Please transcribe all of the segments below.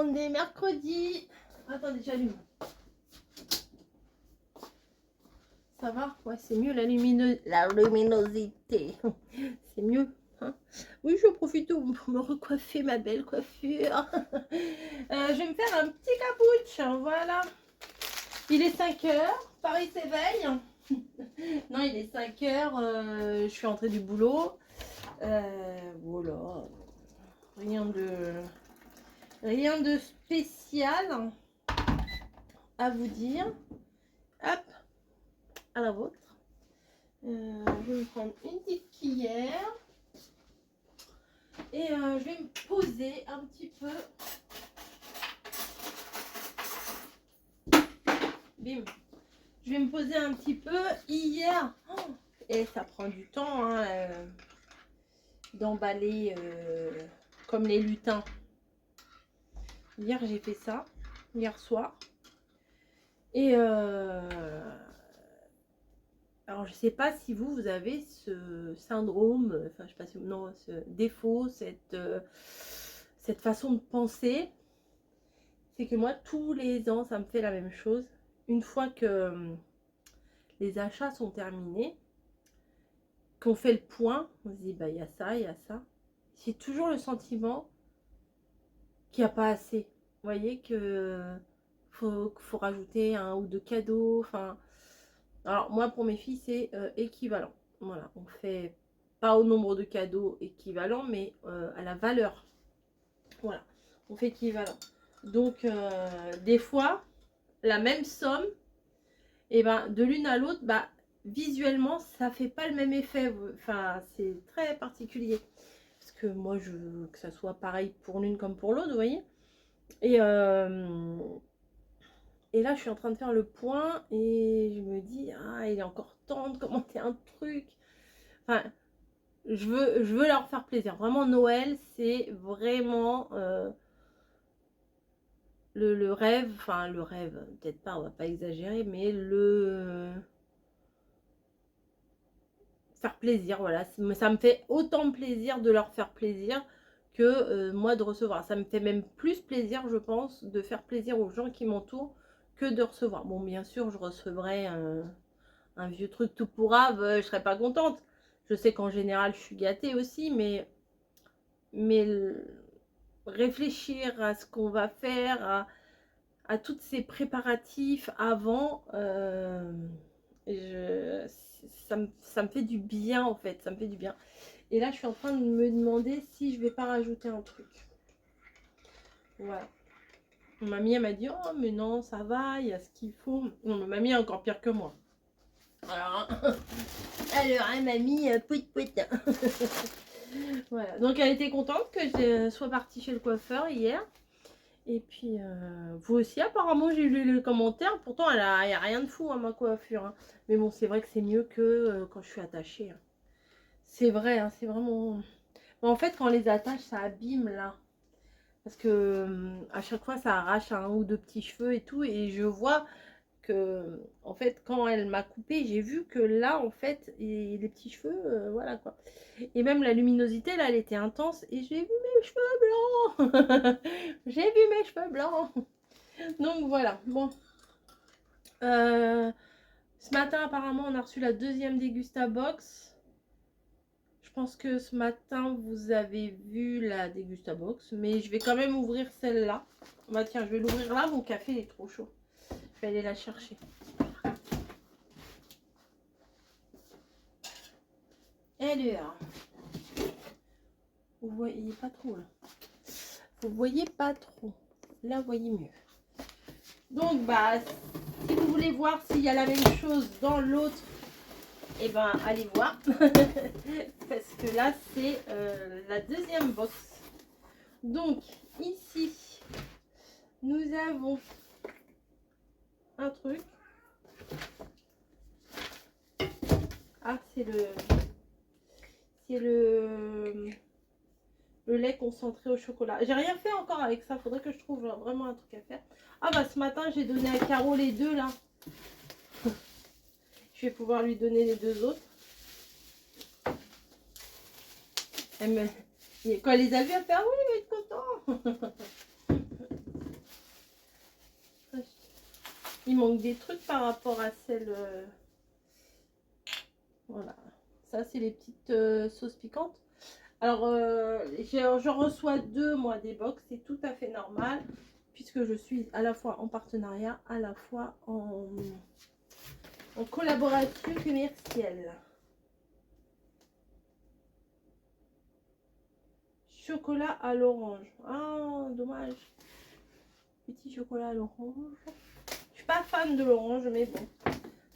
on est mercredi. Attendez, j'allume. Ça va? Ouais, c'est mieux la luminosité. C'est mieux. Hein, oui, je profite pour me recoiffer ma belle coiffure. Je vais me faire un petit capouche. Voilà. Il est 5 heures. Paris s'éveille. Non, il est 5 heures. Je suis rentrée du boulot. Voilà. Rien de spécial à vous dire. Hop, à la vôtre. Je vais me prendre une petite cuillère et je vais me poser un petit peu. Bim. Je vais me poser un petit peu. Hier, et ça prend du temps hein, d'emballer comme les lutins. Hier, j'ai fait ça, hier soir. Et alors, je sais pas si vous avez ce syndrome, enfin, je sais pas si, non, ce défaut, cette façon de penser. C'est que moi, tous les ans, ça me fait la même chose. Une fois que les achats sont terminés, qu'on fait le point, on se dit, bah, il y a ça, il y a ça. J'ai toujours le sentiment qu'il n'y a pas assez. Vous voyez que faut rajouter un ou deux cadeaux, enfin... Alors, moi, pour mes filles, c'est équivalent. Voilà, on fait pas au nombre de cadeaux équivalent, mais à la valeur. Voilà, on fait équivalent. Donc, des fois, la même somme, et ben, de l'une à l'autre, bah, visuellement, ça fait pas le même effet. Enfin, c'est très particulier. Parce que moi, je veux que ça soit pareil pour l'une comme pour l'autre, vous voyez. Et là, je suis en train de faire le point et je me dis, ah, il est encore temps de commenter un truc. Enfin, je veux leur faire plaisir. Vraiment, Noël, c'est vraiment le rêve. Enfin, le rêve, peut-être pas, on va pas exagérer, mais faire plaisir. Voilà, ça me fait autant de plaisir de leur faire plaisir que moi de recevoir. Ça me fait même plus plaisir, je pense, de faire plaisir aux gens qui m'entourent que de recevoir. Bon, bien sûr, je recevrai un vieux truc tout pourrave, je serais pas contente. Je sais qu'en général, je suis gâtée aussi, mais réfléchir à ce qu'on va faire, à tous ces préparatifs avant, ça me fait du bien en fait, ça me fait du bien. Et là, je suis en train de me demander si je vais pas rajouter un truc. Voilà. Mamie, elle m'a dit, oh mais non, ça va, il y a ce qu'il faut. Non, mais mamie est encore pire que moi. Alors, hein, mamie, pout pout. Voilà. Donc, elle était contente que je sois partie chez le coiffeur hier. Et puis, vous aussi, apparemment, j'ai lu les commentaires. Pourtant, il n'y a rien de fou à ma coiffure. Hein. Mais bon, c'est vrai que c'est mieux que quand je suis attachée. Hein. C'est vrai, hein, c'est vraiment... Mais en fait, quand on les attache, ça abîme, là. Parce que à chaque fois, ça arrache un ou deux petits cheveux et tout. Et je vois que, en fait, quand elle m'a coupé, j'ai vu que là, en fait, les petits cheveux, voilà, quoi. Et même la luminosité, là, elle était intense. Et j'ai vu mes cheveux blancs. J'ai vu mes cheveux blancs. Donc, voilà. Bon. Ce matin, apparemment, on a reçu la deuxième Dégustabox. Je pense que ce matin, vous avez vu la Dégustabox. Mais je vais quand même ouvrir celle-là. Bah tiens, je vais l'ouvrir là. Mon café il est trop chaud. Je vais aller la chercher. Alors, vous voyez pas trop là. Vous voyez pas trop. Là, vous voyez mieux. Donc, bah, si vous voulez voir s'il y a la même chose dans l'autre, et ben, allez voir. Parce que là, c'est la deuxième box. Donc, ici, nous avons un truc. Ah, c'est le lait concentré au chocolat. J'ai rien fait encore avec ça. Faudrait que je trouve vraiment un truc à faire. Ah bah ce matin j'ai donné à Caro les deux là. Je vais pouvoir lui donner les deux autres. Quand elle les a vus, elle fait ah oui, il va être content. Il manque des trucs par rapport à celle... Voilà. Ça, c'est les petites sauces piquantes. Alors, j'en reçois 2, moi, des box. C'est tout à fait normal. Puisque je suis à la fois en partenariat, à la fois en collaboration commerciale. Chocolat à l'orange. Ah, dommage. Petit chocolat à l'orange. Je suis pas fan de l'orange, mais bon.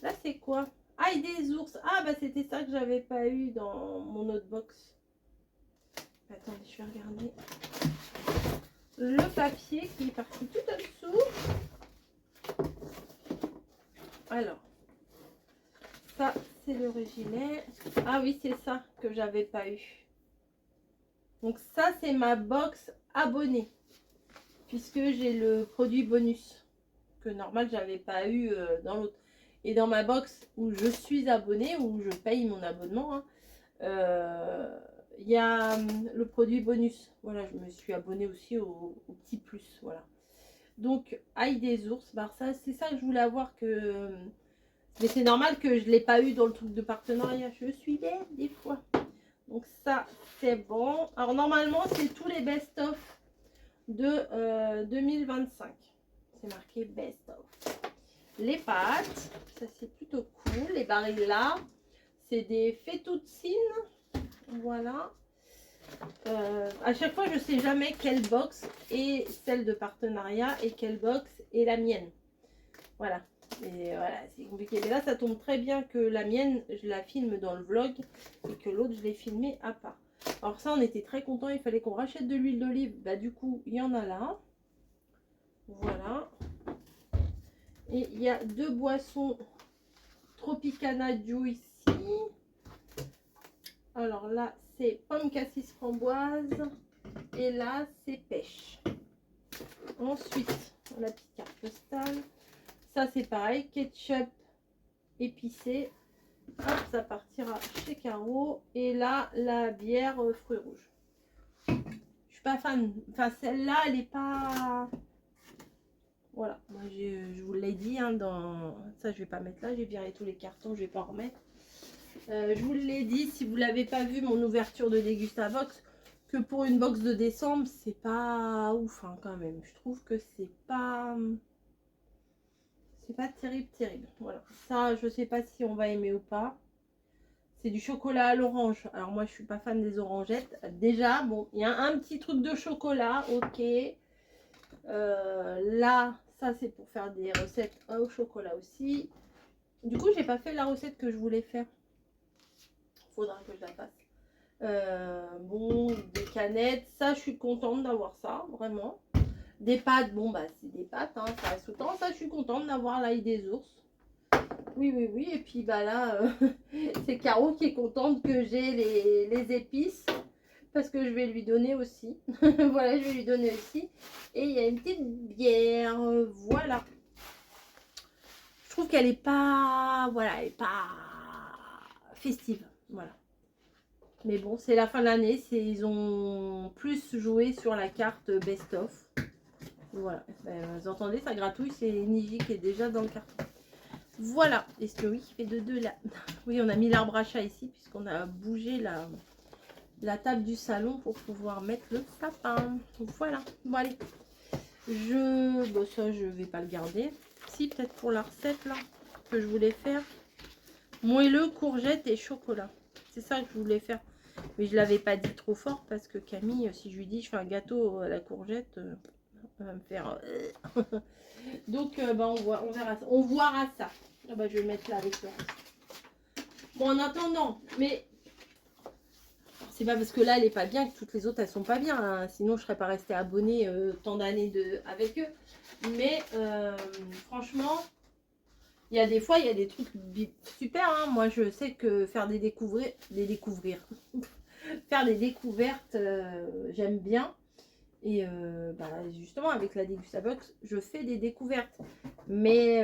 Là, c'est quoi? Ah, et des ours. Ah, bah, c'était ça que j'avais pas eu dans mon autre box. Attendez, je vais regarder. Le papier qui est parti tout en dessous. Alors, ça, c'est l'original. Ah oui, c'est ça que j'avais pas eu. Donc ça, c'est ma box abonnée. Puisque j'ai le produit bonus. Que normal, j'avais pas eu dans l'autre. Et dans ma box où je suis abonnée, où je paye mon abonnement, hein, il y a le produit bonus. Voilà, je me suis abonnée aussi au petit plus. Voilà. Donc, ail des ours, bah ça, c'est ça que je voulais avoir que. Mais c'est normal que je ne l'ai pas eu dans le truc de partenariat. Je suis bête des fois. Donc ça, c'est bon. Alors normalement, c'est tous les best-of de 2025. C'est marqué best-of. Les pâtes, ça c'est plutôt cool. Les barils là, c'est des fettuccine. Voilà. À chaque fois, je ne sais jamais quelle box est celle de partenariat et quelle box est la mienne. Voilà. Et voilà, c'est compliqué. Mais là, ça tombe très bien que la mienne, je la filme dans le vlog et que l'autre, je l'ai filmé à part. Alors ça, on était très contents. Il fallait qu'on rachète de l'huile d'olive. Bah du coup, il y en a là. Voilà. Et il y a 2 boissons Tropicana Juice ici. Alors là, c'est pomme cassis framboise. Et là, c'est pêche. Ensuite, la petite carte postale. Ça, c'est pareil. Ketchup épicé. Hop, ça partira chez Caro. Et là, la bière fruits rouges. Je suis pas fan. Enfin, celle-là, elle est pas... Voilà. Moi, je vous l'ai dit. Hein, dans... Ça, je vais pas mettre là. J'ai viré tous les cartons. Je vais pas en remettre. Je vous l'ai dit. Si vous l'avez pas vu, mon ouverture de Dégustabox, que pour une box de décembre, c'est pas ouf hein, quand même. Je trouve que c'est pas... C'est pas terrible. Voilà. Ça, je sais pas si on va aimer ou pas. C'est du chocolat à l'orange. Alors moi, je suis pas fan des orangettes. Déjà, bon, il y a un petit truc de chocolat. Ok. Là, ça, c'est pour faire des recettes au chocolat aussi. Du coup, j'ai pas fait la recette que je voulais faire. Faudra que je la fasse. Bon, des canettes. Ça, je suis contente d'avoir ça, vraiment. Des pâtes, bon, bah, c'est des pâtes. Hein, ça reste autant. Ça, je suis contente d'avoir l'ail des ours. Oui. Et puis, bah là, c'est Caro qui est contente que j'ai les épices. Parce que je vais lui donner aussi. Voilà, je vais lui donner aussi. Et il y a une petite bière. Voilà. Je trouve qu'elle est pas... Voilà, elle est pas festive. Voilà. Mais bon, c'est la fin de l'année. Ils ont plus joué sur la carte best-of. Voilà. Vous entendez, ça gratouille. C'est Niji qui est déjà dans le carton. Voilà. Et Snowy qui fait de 2 là. Oui, on a mis l'arbre à chat ici puisqu'on a bougé la table du salon pour pouvoir mettre le sapin. Voilà. Bon, allez. Bon, ça, je vais pas le garder. Si, peut-être pour la recette là que je voulais faire. Moelleux, courgettes et chocolat. C'est ça que je voulais faire. Mais je l'avais pas dit trop fort parce que Camille, si je lui dis je fais un gâteau à la courgette, elle va me faire... Donc, bah, on verra ça. On verra ça. Ah, bah, je vais le mettre là avec le reste. Bon, en attendant, mais c'est pas parce que là, elle est pas bien que toutes les autres, elles sont pas bien. Hein. Sinon, je serais pas restée abonnée tant d'années avec eux. Mais franchement, il y a des fois, il y a des trucs super. Hein. Moi, je sais que faire faire des découvertes, j'aime bien. Et bah, justement, avec la Dégustabox, je fais des découvertes. Mais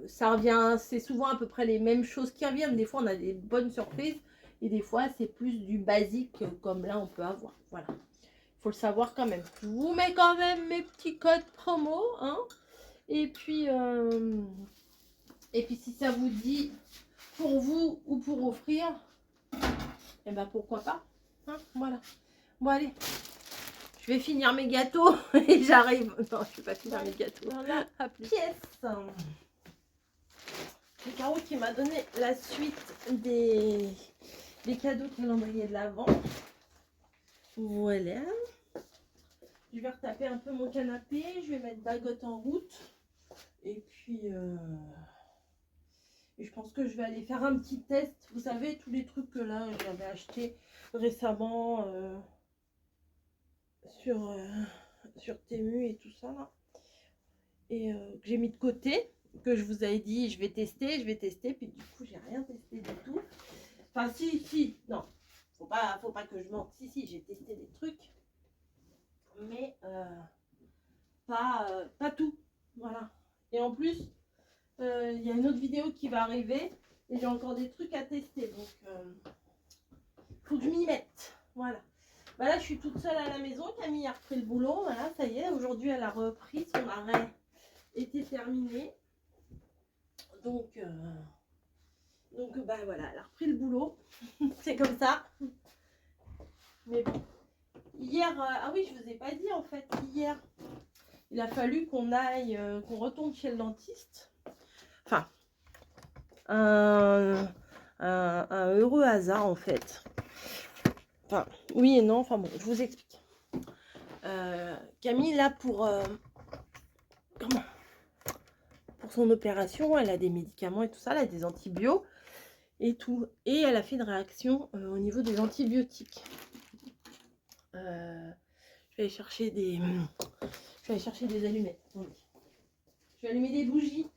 ça revient, c'est souvent à peu près les mêmes choses qui reviennent. Des fois, on a des bonnes surprises. Et des fois, c'est plus du basique comme là, on peut avoir. Voilà. Il faut le savoir quand même. Je vous mets quand même mes petits codes promo. Hein. Et puis si ça vous dit, pour vous ou pour offrir, et ben pourquoi pas. Hein, voilà. Bon allez, je vais finir mes gâteaux et j'arrive. Non, je vais pas finir mes gâteaux. Voilà. À plus. Pièce. C'est Caro qui m'a donné la suite des cadeaux calendrier de l'Avent. Voilà. Je vais retaper un peu mon canapé. Je vais mettre Bagotte en route. Et puis, je pense que je vais aller faire un petit test. Vous savez, tous les trucs que là, j'avais acheté récemment sur Temu et tout ça là. Et que j'ai mis de côté. Que je vous avais dit, je vais tester. Puis du coup, j'ai rien testé du tout. Enfin, si. Non. Faut pas que je mente. Si, j'ai testé des trucs. Mais pas tout. Voilà. Et en plus, il y a une autre vidéo qui va arriver et j'ai encore des trucs à tester. Donc, faut que je m'y mette. Voilà. Bah là, je suis toute seule à la maison. Camille a repris le boulot. Voilà, ça y est. Aujourd'hui, elle a repris. Son arrêt était terminé. Donc bah voilà, elle a repris le boulot. C'est comme ça. Mais bon. Hier, ah oui, je vous ai pas dit en fait. Hier, il a fallu qu'on aille, qu'on retourne chez le dentiste. Enfin, un heureux hasard en fait. Enfin, oui et non, enfin bon, je vous explique. Camille, là, pour son opération, elle a des médicaments et tout ça, elle a des antibiotiques et tout. Et elle a fait une réaction au niveau des antibiotiques. Je vais aller chercher des allumettes. Oui. Je vais allumer des bougies.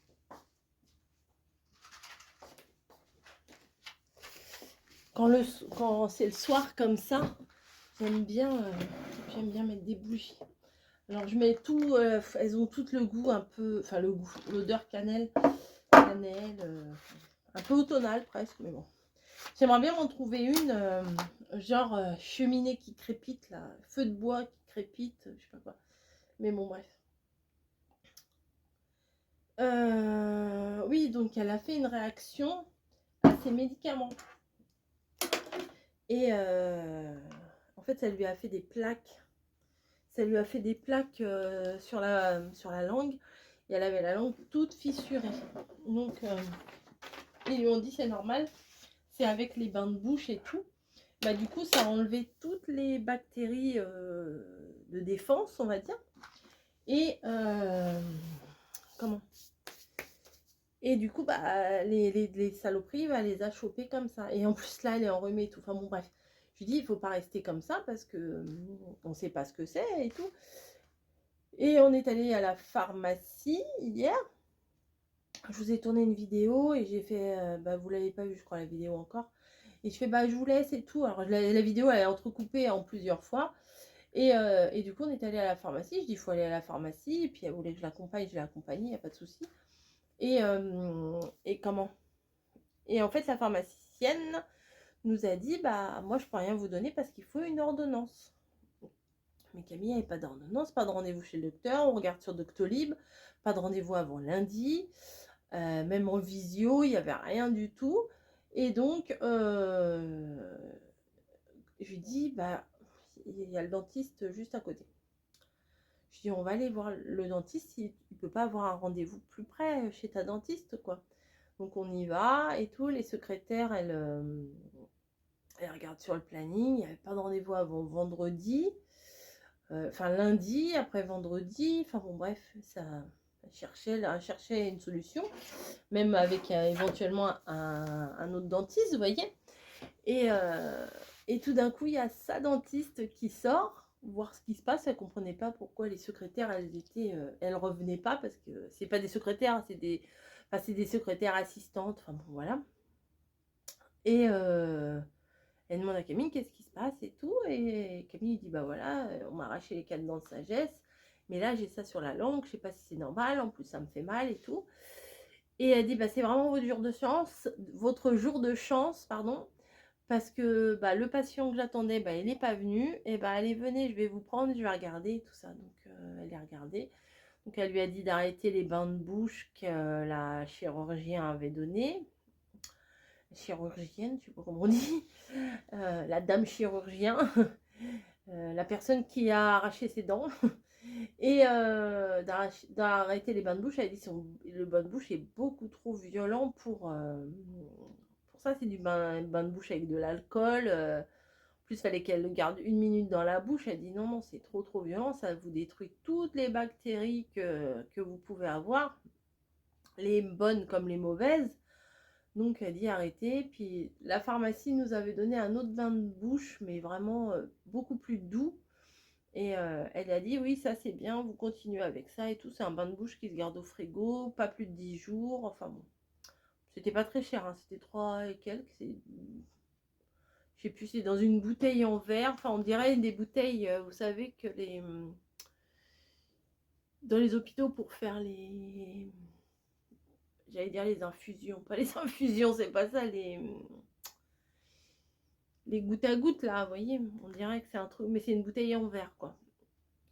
Quand c'est le soir comme ça, j'aime bien mettre des bougies. Alors je mets tout, elles ont toutes le goût un peu, enfin le goût, l'odeur cannelle, un peu automnale presque, mais bon. J'aimerais bien m'en trouver une, genre cheminée qui crépite, là, feu de bois qui crépite, je sais pas quoi. Mais bon, bref. Oui, donc elle a fait une réaction à ses médicaments. Et en fait, ça lui a fait des plaques. Ça lui a fait des plaques sur la langue. Et elle avait la langue toute fissurée. Donc, ils lui ont dit c'est normal. C'est avec les bains de bouche et tout. Bah, du coup, ça a enlevé toutes les bactéries de défense, on va dire. Et comment? Et du coup, bah, les saloperies, bah, les a chopées comme ça. Et en plus, là, elle est enrhumée et tout. Enfin bon, bref. Je lui dis, il ne faut pas rester comme ça parce que on ne sait pas ce que c'est et tout. Et on est allé à la pharmacie hier. Je vous ai tourné une vidéo et j'ai fait, bah, vous ne l'avez pas vu, je crois, la vidéo encore. Et je fais, bah, je vous laisse et tout. Alors, la vidéo, elle est entrecoupée en plusieurs fois. Et du coup, on est allé à la pharmacie. Je dis, il faut aller à la pharmacie. Et puis, elle voulait que je l'accompagne. Je l'ai accompagnée, il n'y a pas de souci. Et comment? Et en fait, la pharmacienne nous a dit, bah, moi, je peux rien vous donner parce qu'il faut une ordonnance. Mais Camille n'avait pas d'ordonnance, pas de rendez-vous chez le docteur. On regarde sur Doctolib, pas de rendez-vous avant lundi. Même en visio, il n'y avait rien du tout. Et donc, je lui dis, bah, il y a le dentiste juste à côté. Je dis, on va aller voir le dentiste, il ne peut pas avoir un rendez-vous plus près chez ta dentiste, quoi. Donc, on y va et tout. Les secrétaires, elles regardent sur le planning. Il n'y avait pas de rendez-vous avant vendredi. Enfin, lundi, après vendredi. Enfin, bon, bref, ça cherchait une solution. Même avec éventuellement un autre dentiste, vous voyez. Et tout d'un coup, il y a sa dentiste qui sort, voir ce qui se passe. Elle ne comprenait pas pourquoi les secrétaires, elles revenaient pas, parce que c'est pas des secrétaires, c'est des secrétaires assistantes. Enfin bon, voilà. Et elle demande à Camille qu'est-ce qui se passe et tout. Et Camille dit, bah voilà, on m'a arraché les 4 dents de sagesse. Mais là, j'ai ça sur la langue, je sais pas si c'est normal. En plus, ça me fait mal et tout. Et elle dit, bah, c'est vraiment votre jour de chance, pardon, parce que bah, le patient que j'attendais, bah, il n'est pas venu. Et bah, allez, venez, je vais vous prendre, je vais regarder, tout ça. Donc, elle est regardée. Donc elle lui a dit d'arrêter les bains de bouche que la chirurgien avait donné. Chirurgienne, je sais pas comment on dit. La dame chirurgien. La personne qui a arraché ses dents. Et d'arrêter les bains de bouche. Elle a dit le bain de bouche est beaucoup trop violent pour ça. C'est du bain de bouche avec de l'alcool. En plus, il fallait qu'elle le garde 1 minute dans la bouche. Elle dit non, non, c'est trop violent. Ça vous détruit toutes les bactéries que vous pouvez avoir. Les bonnes comme les mauvaises. Donc, elle dit arrêtez. Puis, la pharmacie nous avait donné un autre bain de bouche, mais vraiment beaucoup plus doux. Et elle a dit oui, ça c'est bien, vous continuez avec ça et tout. C'est un bain de bouche qui se garde au frigo, pas plus de 10 jours. Enfin bon, c'était pas très cher, hein, c'était 3 et quelques. Je sais plus, c'est dans une bouteille en verre. Enfin, on dirait des bouteilles, vous savez, que dans les hôpitaux pour faire les. J'allais dire les infusions. Pas les infusions, c'est pas ça, les gouttes à gouttes là, vous voyez. On dirait que c'est un truc, mais c'est une bouteille en verre quoi.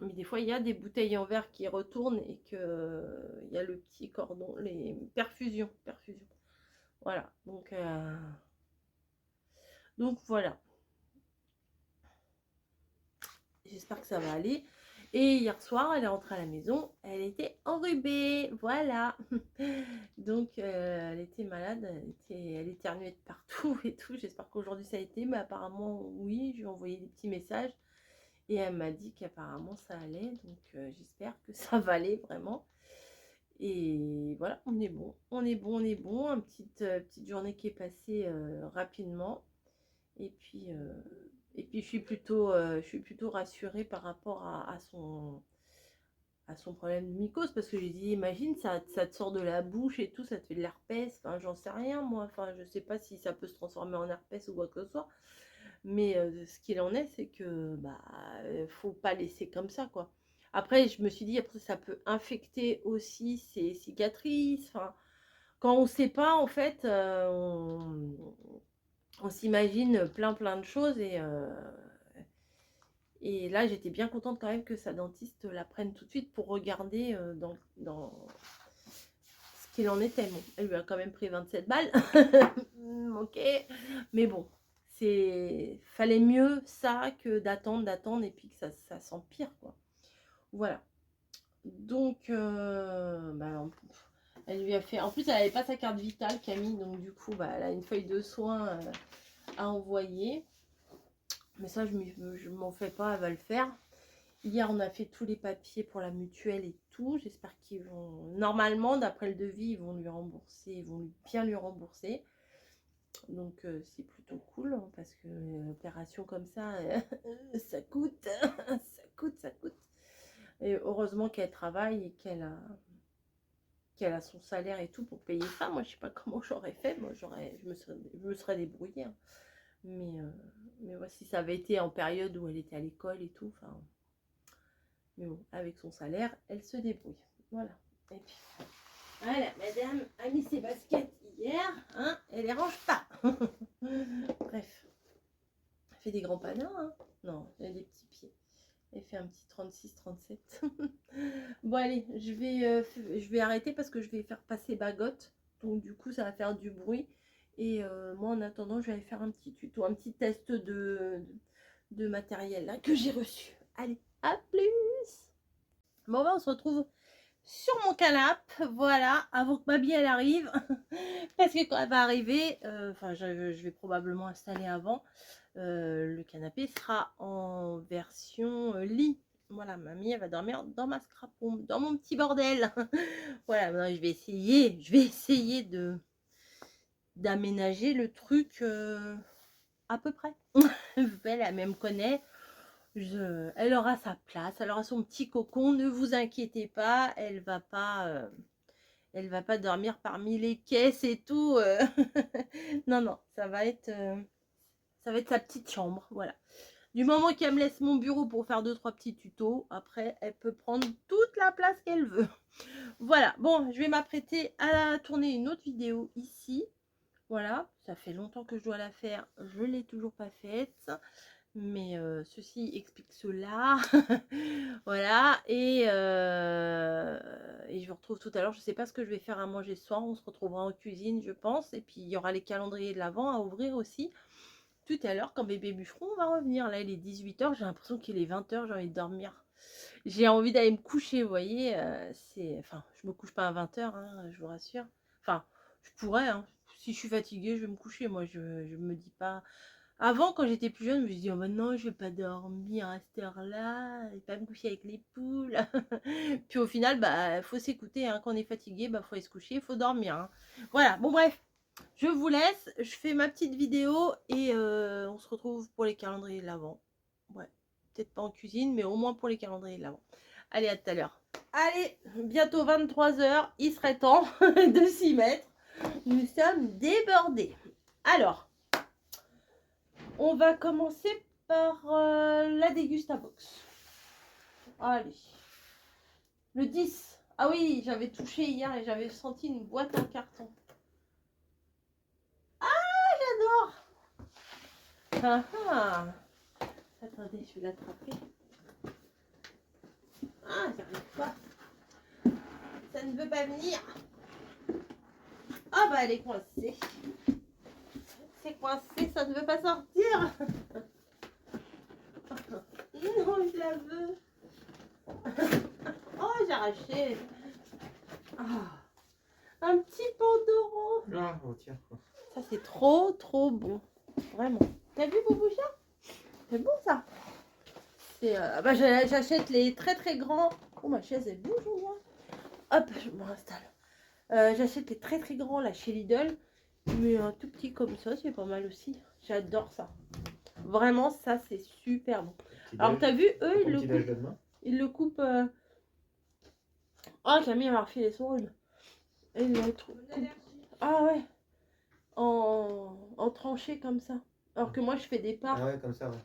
Mais des fois, il y a des bouteilles en verre qui retournent et que il y a le petit cordon, les perfusions. Voilà. Donc voilà. J'espère que ça va aller. Et hier soir, elle est rentrée à la maison. Elle était enrhumée. Voilà. Donc, elle était malade. Elle éternuait de partout et tout. J'espère qu'aujourd'hui, ça a été. Mais apparemment, oui. Je lui ai envoyé des petits messages. Et elle m'a dit qu'apparemment ça allait, donc j'espère que ça va aller vraiment. Et voilà, on est bon. Une petite journée qui est passée rapidement. Et puis je suis plutôt rassurée par rapport à son problème de mycose. Parce que j'ai dit, imagine, ça te sort de la bouche et tout, ça te fait de l'herpès. Enfin, j'en sais rien moi. Enfin, je sais pas si ça peut se transformer en herpès ou quoi que ce soit. Mais ce qu'il en est, c'est que faut pas laisser comme ça, quoi. Après, je me suis dit, après, ça peut infecter aussi ses cicatrices. Enfin, quand on sait pas, en fait, on s'imagine plein de choses. Et là, j'étais bien contente quand même que sa dentiste la prenne tout de suite pour regarder dans ce qu'il en était. Bon, elle lui a quand même pris 27 balles. Ok, mais bon. Fallait mieux ça que d'attendre et puis que ça s'empire quoi. Voilà. Donc elle lui a fait, en plus elle n'avait pas sa carte vitale Camille, donc du coup elle a une feuille de soins à envoyer, mais ça je m'en fais pas, elle va le faire. Hier on a fait tous les papiers pour la mutuelle et tout. J'espère qu'ils vont, normalement d'après le devis, ils vont lui rembourser, ils vont bien lui rembourser. Donc c'est plutôt cool hein, parce que opération comme ça, ça coûte, ça coûte. Et heureusement qu'elle travaille et qu'elle a son salaire et tout pour payer ça. Moi, je sais pas comment j'aurais fait. Moi, je me serais débrouillée. Hein. Mais voici, ça avait été en période où elle était à l'école et tout. Enfin, mais bon, avec son salaire, elle se débrouille. Voilà. Et puis, voilà, madame a mis ses baskets hier, hein, elle les range pas. Bref. Elle fait des grands panneaux, hein. Non, elle a des petits pieds. Elle fait un petit 36-37. Bon, allez, je vais arrêter parce que je vais faire passer Bagotte. Donc, du coup, ça va faire du bruit. Et moi, en attendant, je vais aller faire un petit tuto, un petit test de matériel là, que j'ai reçu. Allez, à plus. Bon, on se retrouve sur mon canapé, voilà, avant que Babi elle arrive. Parce que quand elle va arriver, je vais probablement installer avant. Le canapé sera en version lit. Voilà, mamie elle va dormir dans ma scrapon, dans mon petit bordel. Voilà, je vais essayer d'aménager le truc à peu près. Elle même connaît. Elle aura sa place, elle aura son petit cocon, ne vous inquiétez pas, elle va pas dormir parmi les caisses et tout. Non, non, ça va être sa petite chambre, voilà. Du moment qu'elle me laisse mon bureau pour faire 2-3 petits tutos, après elle peut prendre toute la place qu'elle veut. Voilà, bon, je vais m'apprêter à tourner une autre vidéo ici. Voilà, ça fait longtemps que je dois la faire, je ne l'ai toujours pas faite. Mais ceci explique cela. Voilà. Et je vous retrouve tout à l'heure. Je ne sais pas ce que je vais faire à manger ce soir. On se retrouvera en cuisine, je pense. Et puis, il y aura les calendriers de l'Avent à ouvrir aussi. Tout à l'heure, quand bébé bûcheron va revenir. Là, il est 18h. J'ai l'impression qu'il est 20h. J'ai envie de dormir. J'ai envie d'aller me coucher, vous voyez. Enfin, je me couche pas à 20h, hein, je vous rassure. Enfin, je pourrais, hein. Si je suis fatiguée, je vais me coucher. Moi, je me dis pas... Avant, quand j'étais plus jeune, je me disais, oh, maintenant, je vais pas dormir à cette heure-là, je vais pas me coucher avec les poules. Puis au final, bah, faut s'écouter, hein. Quand on est fatigué, bah, faut aller se coucher, il faut dormir, hein. Voilà, bon, bref, je vous laisse. Je fais ma petite vidéo et on se retrouve pour les calendriers de l'Avent. Ouais, peut-être pas en cuisine, mais au moins pour les calendriers de l'Avent. Allez, à tout à l'heure. Allez, bientôt 23h, il serait temps de s'y mettre. Nous sommes débordés. Alors, on va commencer par la Dégustabox. Allez. Le 10. Ah oui, j'avais touché hier et j'avais senti une boîte en carton. Ah, j'adore. Ah ah. Attendez, je vais l'attraper. Ah, j'arrive pas. Ça ne veut pas venir. Ah bah elle est coincée. C'est coincé, ça ne veut pas sortir. Non, je la veux. Oh, j'ai arraché. Ah, un petit Pandoro. Ah, oh, tiens. Ça, c'est trop bon. Vraiment. T'as vu, Bouboucha? C'est bon, ça. C'est, bah, j'achète les très grands. Oh, ma chaise, elle bouge, au moins. Hop, je m'installe. J'achète les très grands, là, chez Lidl. Mais un tout petit comme ça, c'est pas mal aussi. J'adore ça. Vraiment, ça, c'est super bon. Alors, t'as vu, eux, ils le coupent. Ah, Camille m'a refilé son rhume. Et il le coupe. Ah ouais. En tranché comme ça. Alors que moi, je fais des parts. Ah ouais, comme ça, ouais.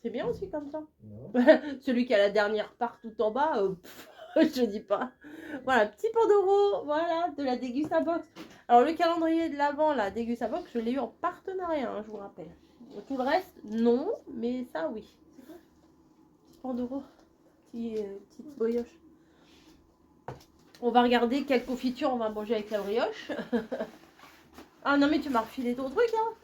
C'est bien aussi comme ça. Non. Celui qui a la dernière part tout en bas, je dis pas. Voilà, petit Pandoro, voilà, de la Dégustabox. Alors le calendrier de l'Avent, la Dégustabox, je l'ai eu en partenariat, hein, je vous rappelle. Tout le reste, non, mais ça, oui. Petit Pandoro, petite brioche. On va regarder quelle confiture on va manger avec la brioche. Ah non, mais tu m'as refilé ton truc, hein.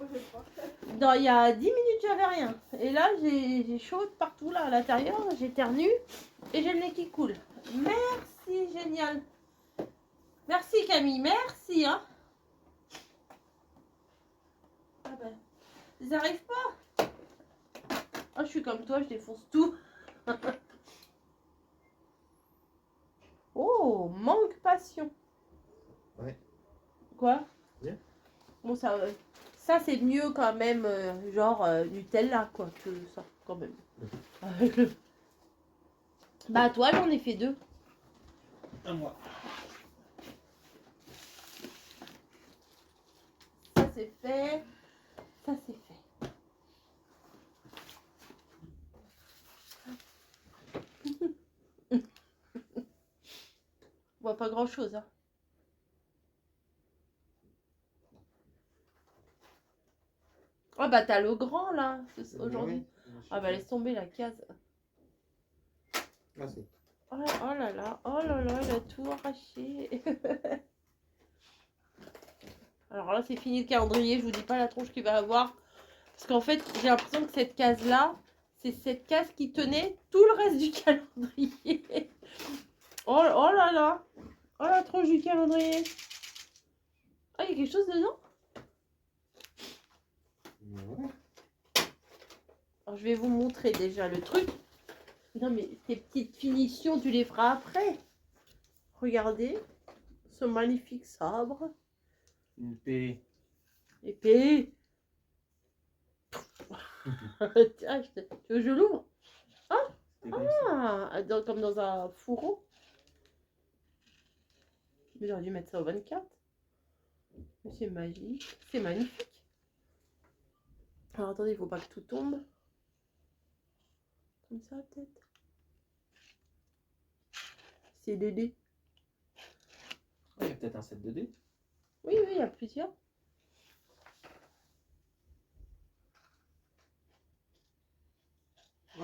Il y a 10 minutes, j'avais rien. Et là, j'ai chaud partout, là, à l'intérieur. J'éternue et j'ai le nez qui coule. Merci, génial. Merci, Camille, merci, hein. Ah ben, ils n'arrivent pas. Ah, je suis comme toi, je défonce tout. Oh, manque passion. Ouais. Quoi? Bien. Bon, ça c'est mieux quand même, genre Nutella, quoi, que ça, quand même. Bah, toi, j'en ai fait 2. À moi. Ça, c'est fait. Ça, c'est fait. On voit pas grand-chose, hein. Ah bah t'as le grand là aujourd'hui. Oui. Ah bah laisse tomber la case. Merci. Oh là là, il a tout arraché. Alors là c'est fini le calendrier, je vous dis pas la tronche qu'il va avoir. Parce qu'en fait j'ai l'impression que cette case là, c'est cette case qui tenait tout le reste du calendrier. Oh là là. Oh la tronche du calendrier. Ah, il y a quelque chose dedans? Ouais. Alors je vais vous montrer déjà le truc. Non mais ces petites finitions, tu les feras après. Regardez ce magnifique sabre. Une paix. Épée. Tiens, tu veux que je l'ouvre? Ah, comme dans un fourreau. Mais j'aurais dû mettre ça au 24. Mais c'est magique. C'est magnifique. Alors attendez, il faut pas que tout tombe. Comme ça peut-être. C'est des dés. Il y a peut-être un set de dés. Oui, il y a plusieurs.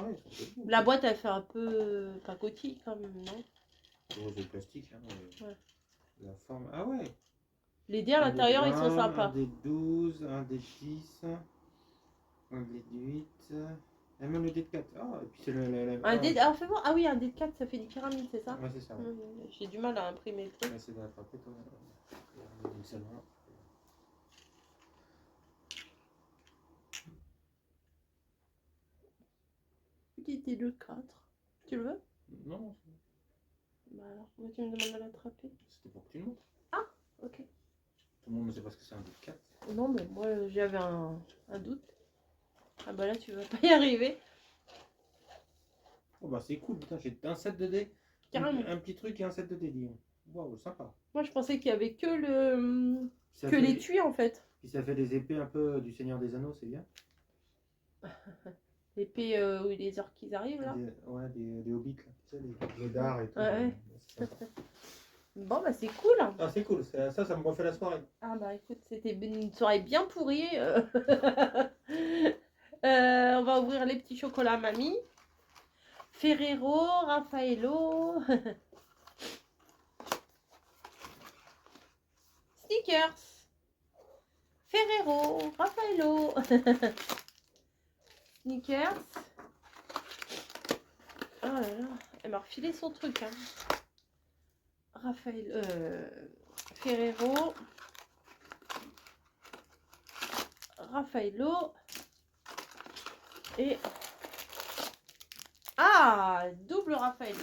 Ouais, ils sont jolis. La boîte, elle fait un peu pacotille quand même, non? Oh, c'est plastique, hein. Ouais. La forme. Ah ouais. Les dés à Un dé de l'intérieur, ils sont 20, sympas. un dé de 12, un dé de 10, un dé de 8, et même le dé de 4. Ah, et puis c'est Un dé... Alors fais voir. Ah oui, un dé de 4, ça fait des pyramides, c'est ça? Ouais, c'est ça. Ouais. J'ai du mal à imprimer le truc. Ouais, c'est d'attraper toi. Donc, c'est loin. Qui était le 4. Tu le veux? Non, Bah alors, pourquoi tu me demandes de l'attraper? c'était pour que tu le montres. Ah, ok. Tout le monde ne sait pas ce que c'est un dé de 4. Non, mais moi j'avais un doute. Ah bah là, tu vas pas y arriver. Oh bah c'est cool, putain, j'ai un set de dés. Carrément. Un petit truc et un set de dés, dis donc. Waouh, sympa. Moi, je pensais qu'il y avait que le Ça que fait l'étui en fait. Puis ça fait des épées un peu du Seigneur des Anneaux, c'est bien. L'épée où les orques ils arrivent là. Ouais, des hobbits, là. Tu sais, les dards et tout. Ouais. C'est sympa. Bon bah c'est cool. Ah, c'est cool, ça me refait la soirée. Ah bah écoute, c'était une soirée bien pourrie. On va ouvrir les petits chocolats mamie. Ferrero, Raffaello. Snickers. Ferrero, Raffaello. Snickers. Oh là là, elle m'a refilé son truc. Hein. Ferrero. Raffaello. Et... Ah, double Raffaello.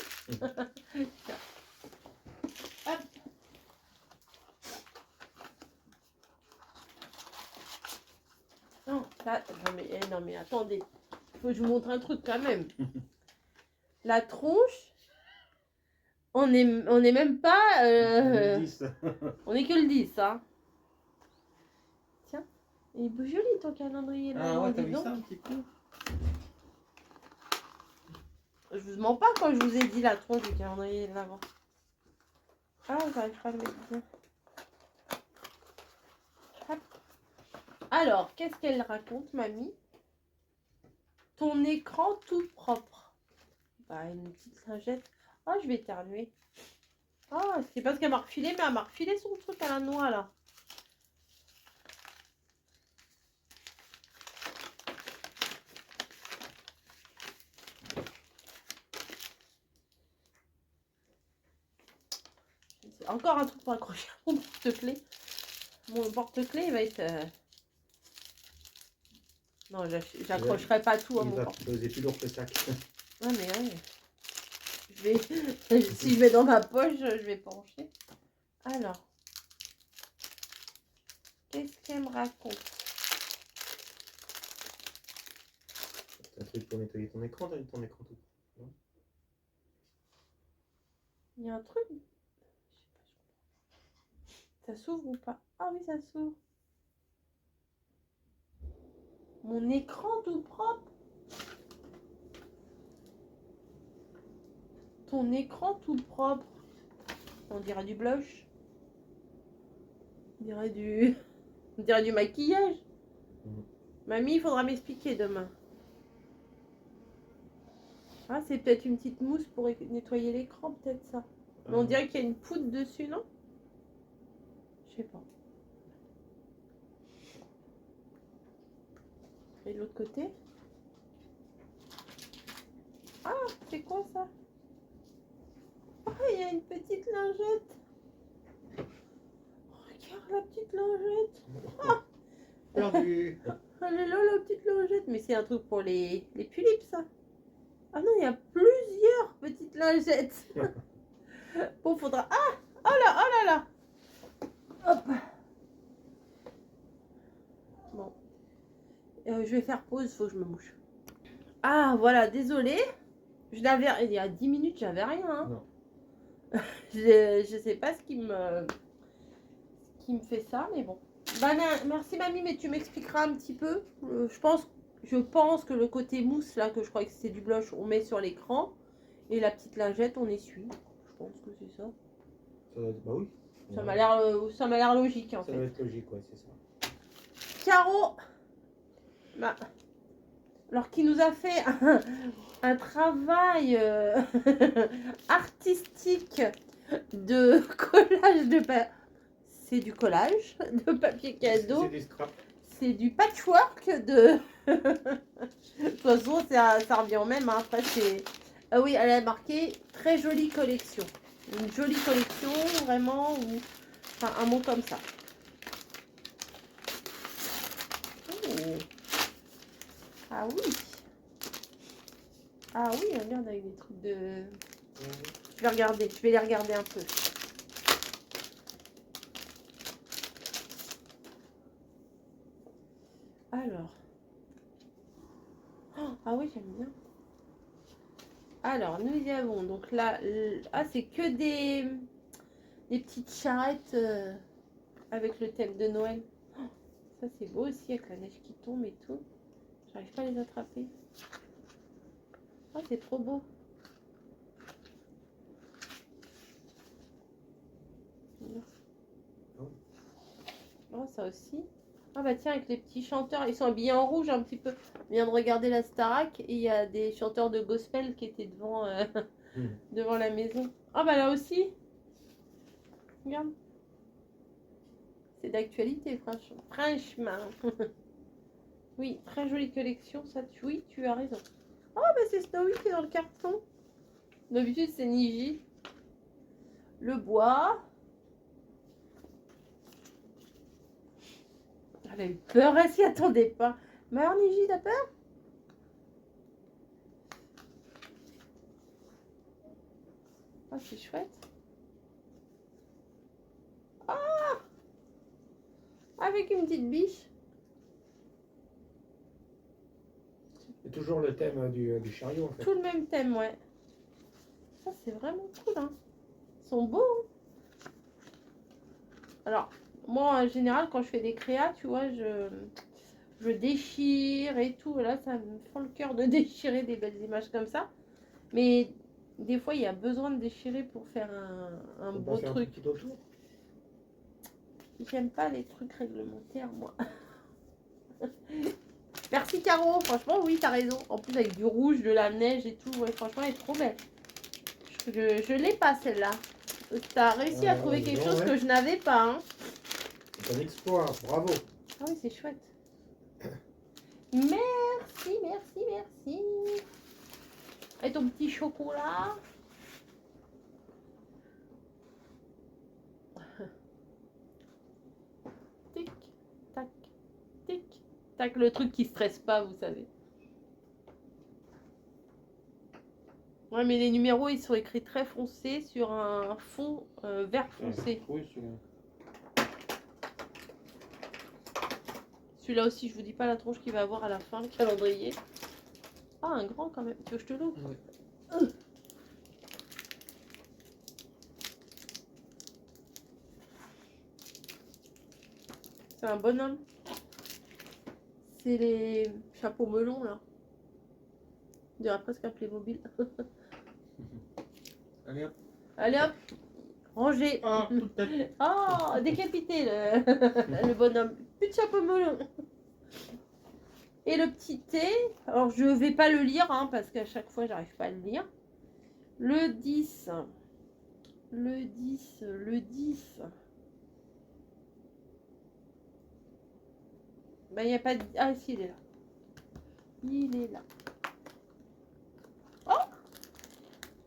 Hop. Non, ça, non mais attendez, faut que je vous montre un truc quand même. La tronche, on est même pas... on est que le 10, hein. Tiens, il est joli ton calendrier là. Ah ouais, t'as vu ça un petit peu? Je vous mens pas quand je vous ai dit la tronche du calendrier de l'avant. Ah, j'arrive pas à le mettre bien. Hop. Alors, qu'est-ce qu'elle raconte, mamie? Ton écran tout propre. Bah, une petite lingette. Oh, je vais éternuer. Ah, c'est parce qu'elle m'a refilé, mais elle m'a refilé son truc à la noix, là. Encore un truc pour accrocher mon porte-clés. Mon porte-clés, il va être... Non, j'accrocherai pas tout à mon porte-clés. Il va peser plus lourd que le sac. Ouais, mais ouais. Je vais... si je mets dans ma poche, je vais pencher. Alors. Qu'est-ce qu'elle me raconte? C'est un truc pour nettoyer ton écran, t'as ton écran tout. Non? Il y a un truc. Ça s'ouvre ou pas? Ah oui, ça s'ouvre. Mon écran tout propre. Ton écran tout propre. On dirait du blush. On dirait du maquillage. Mamie, il faudra m'expliquer demain. Ah, c'est peut-être une petite mousse pour nettoyer l'écran, peut-être ça. Mais on dirait qu'il y a une poudre dessus, non? Je sais pas. Et de l'autre côté? Ah, c'est quoi ça? Ah, il y a une petite lingette. Regarde la petite lingette. Ah, perdu. elle est là, la petite lingette. Mais c'est un truc pour les tulipes, ça. Ah non, il y a plusieurs petites lingettes. Bon, faudra... Ah, oh là, oh là là. Hop. Bon. Je vais faire pause, faut que je me mouche. Ah, voilà, désolée. Je l'avais... Il y a 10 minutes, j'avais rien. Hein. Non. Je sais pas ce qui me fait ça, mais bon. Bah, merci mamie, mais tu m'expliqueras un petit peu. Je pense que le côté mousse là, que je croyais que c'est du blush, on met sur l'écran. Et la petite lingette, on essuie. Je pense que c'est ça. Bah oui. Ça m'a l'air logique en fait. Ça doit être logique, ouais, c'est ça. Caro. Bah. Alors qui nous a fait un travail artistique de collage de papier. C'est du collage de papier cadeau. C'est des scraps. C'est du patchwork de... De toute façon, ça revient au même. Hein. Après, c'est... Ah oui, elle a marqué très jolie collection. Une jolie collection, vraiment. Ou... Enfin, un mot comme ça. Oh. Ah oui. Ah oui, regarde avec des trucs de... Je vais regarder, je vais les regarder un peu. Alors. Oh, ah oui, j'aime bien. Alors, nous y avons donc là... Ah, c'est que des petites charrettes avec le thème de Noël. Oh, ça, c'est beau aussi avec la neige qui tombe et tout. J'arrive pas à les attraper. Ah, c'est trop beau. Oh, ça aussi. Ah bah tiens, avec les petits chanteurs, ils sont habillés en rouge un petit peu. On vient de regarder la Starac et il y a des chanteurs de gospel qui étaient devant la maison. Ah bah là aussi. Regarde. C'est d'actualité, franchement. Oui, très jolie collection, ça. Oui, tu as raison. Oh bah c'est Snowy qui est dans le carton. D'habitude c'est Niji. Le bois. Elle a eu peur, elle s'y attendait pas. Mais alors Niji, t'as peur? Ah, c'est chouette. Ah, avec une petite biche. C'est toujours le thème du chariot en fait. Tout le même thème, ouais. Ça, c'est vraiment cool, hein. Ils sont beaux, hein. Alors, moi, en général, quand je fais des créas, tu vois, je déchire et tout. Là, ça me fend le cœur de déchirer des belles images comme ça. Mais des fois, il y a besoin de déchirer pour faire un On beau va faire truc. un petit autour. J'aime pas les trucs réglementaires, moi. Merci Caro, franchement oui t'as raison. En plus avec du rouge, de la neige et tout, ouais, franchement elle est trop belle. Je l'ai pas celle-là. T'as réussi à trouver quelque chose que je n'avais pas. Hein. C'est un exploit, bravo. Ah oui c'est chouette. Merci, merci, merci. Et ton petit chocolat. Tic, tac, tic, tac. Le truc qui stresse pas, vous savez. Ouais, mais les numéros, ils sont écrits très foncés sur un fond vert foncé. Oui, celui-là. Celui-là aussi, je vous dis pas la tronche qu'il va avoir à la fin, le calendrier. Ah, un grand quand même. Tu veux que je te l'ouvre? Oui. C'est un bonhomme. C'est les chapeaux melons, là. On dirait presque un Playmobil. Allez hop. Allez hop, rangé. Ah, toute tête. Oh, décapité le bonhomme. Plus de chapeau melon. Et le petit T, alors je vais pas le lire hein, parce qu'à chaque fois j'arrive pas à le lire. Le 10. Le 10. Le 10. Ben il n'y a pas de... Ah si, il est là. Il est là. Oh,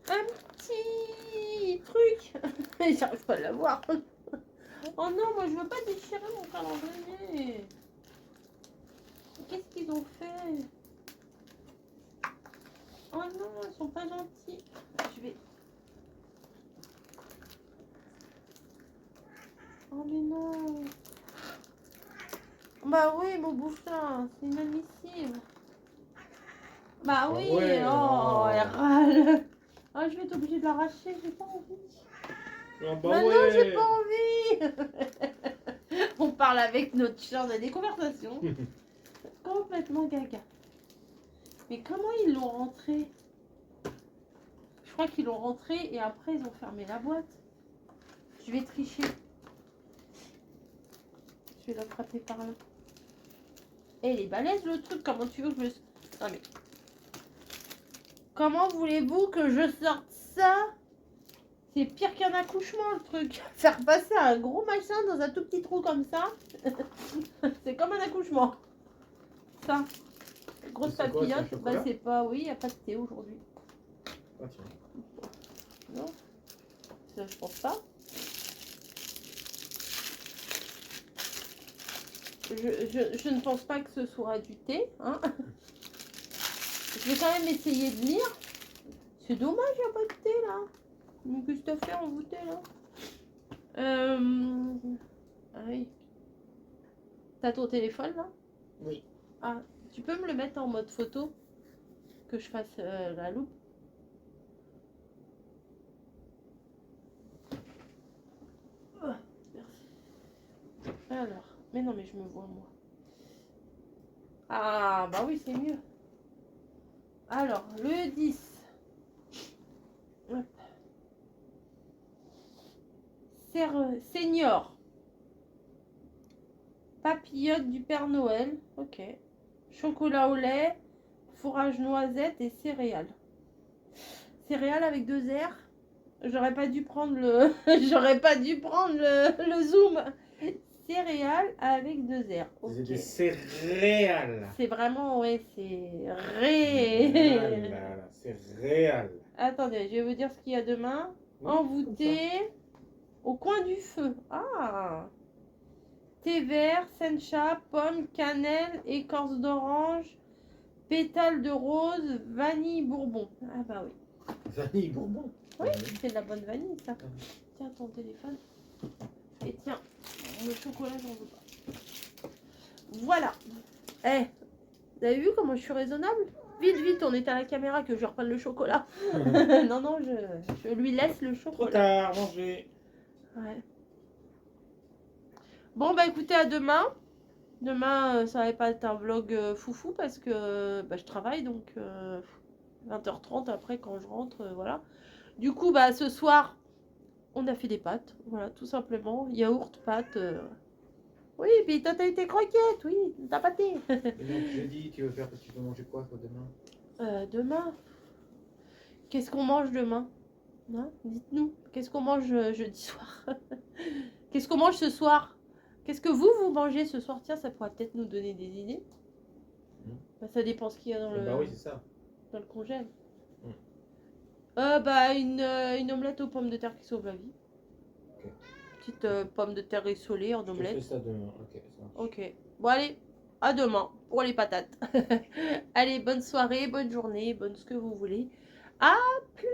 un petit truc. J'arrive pas à l'avoir. Oh non, moi je veux pas déchirer mon calendrier. Qu'est-ce qu'ils ont fait? Oh non, ils sont pas gentils. Je vais... Oh mais non. Bah oui, mon bouffin, c'est inadmissible. Bah oui, ouais, oh, elle râle. Oh, je vais être obligée de l'arracher, j'ai pas envie. Ah bah Bah non, ouais. j'ai pas envie. On parle avec notre chat, on a des conversations. Complètement gaga. Mais comment ils l'ont rentré? Je crois qu'ils l'ont rentré et après ils ont fermé la boîte. Je vais tricher. Je vais l'attraper par là. Et il est balèze le truc, comment tu veux que je le... Non mais... Comment voulez-vous que je sorte ça? C'est pire qu'un accouchement le truc. Faire passer un gros machin dans un tout petit trou comme ça, c'est comme un accouchement. Ça. Grosse C'est quoi, c'est un papillote, chocolat? bah c'est pas... Oui, il n'y a pas de thé aujourd'hui. Ah, tiens. Non, ça, je pense pas. Je ne pense pas que ce soit du thé. Hein. Je vais quand même essayer de lire. C'est dommage, il n'y a pas de thé là. Mais qu'est-ce que t'as fait en goûter là? Ah oui. T'as ton téléphone là? Oui. Ah, tu peux me le mettre en mode photo? Que je fasse la loupe? Oh, merci. Alors, mais non, mais je me vois moi. Ah, bah oui, c'est mieux. Alors, le 10. Hop. Senior. Papillote du Père Noël. Ok. Chocolat au lait. Fourrage noisette et céréales. Céréales avec 2 R. J'aurais pas dû prendre le. J'aurais pas dû prendre le zoom. Céréales avec 2 R. C'est Ok. des céréales. C'est vraiment, ouais, c'est Ah ré. là là, c'est réel. Attendez, je vais vous dire ce qu'il y a demain. Oui, Envoûté au coin du feu. Ah. Thé vert, sencha, pomme, cannelle, écorce d'orange, pétales de rose, vanille bourbon. Ah bah oui. Vanille bourbon. Oui, c'est de la bonne vanille ça. Tiens ton téléphone. Et tiens, le chocolat j'en veux pas. Voilà. Eh, vous avez vu comment je suis raisonnable? Vite, vite, on est à la caméra que je reprenne le chocolat. Non, non, je lui laisse le Trop chocolat. tard, manger. Ouais. Bon, bah écoutez, à demain. Demain, ça va pas être un vlog foufou parce que bah, je travaille, donc 20h30 après quand je rentre, voilà. Du coup, bah ce soir, on a fait des pâtes, voilà, tout simplement. Yaourt, pâtes. Oui, puis toi, t'as eu tes croquettes, oui, t'as pâté. Et donc, jeudi, tu veux manger quoi toi demain? Demain, qu'est-ce qu'on mange demain? Hein, dites-nous, qu'est-ce qu'on mange jeudi soir? Qu'est-ce qu'on mange ce soir? Qu'est-ce que vous mangez ce soir? Tiens, ça pourrait peut-être nous donner des idées. Bah, ça dépend ce qu'il y a dans Bah oui, c'est ça. dans le congèle. Bah une omelette aux pommes de terre qui sauve la vie. Ok. Petite pomme de terre rissolée en Je te omelette. fais ça demain. Ok, ça marche. Ok. Bon allez, à demain pour les patates. Allez, bonne soirée, bonne journée, bonne ce que vous voulez. À plus.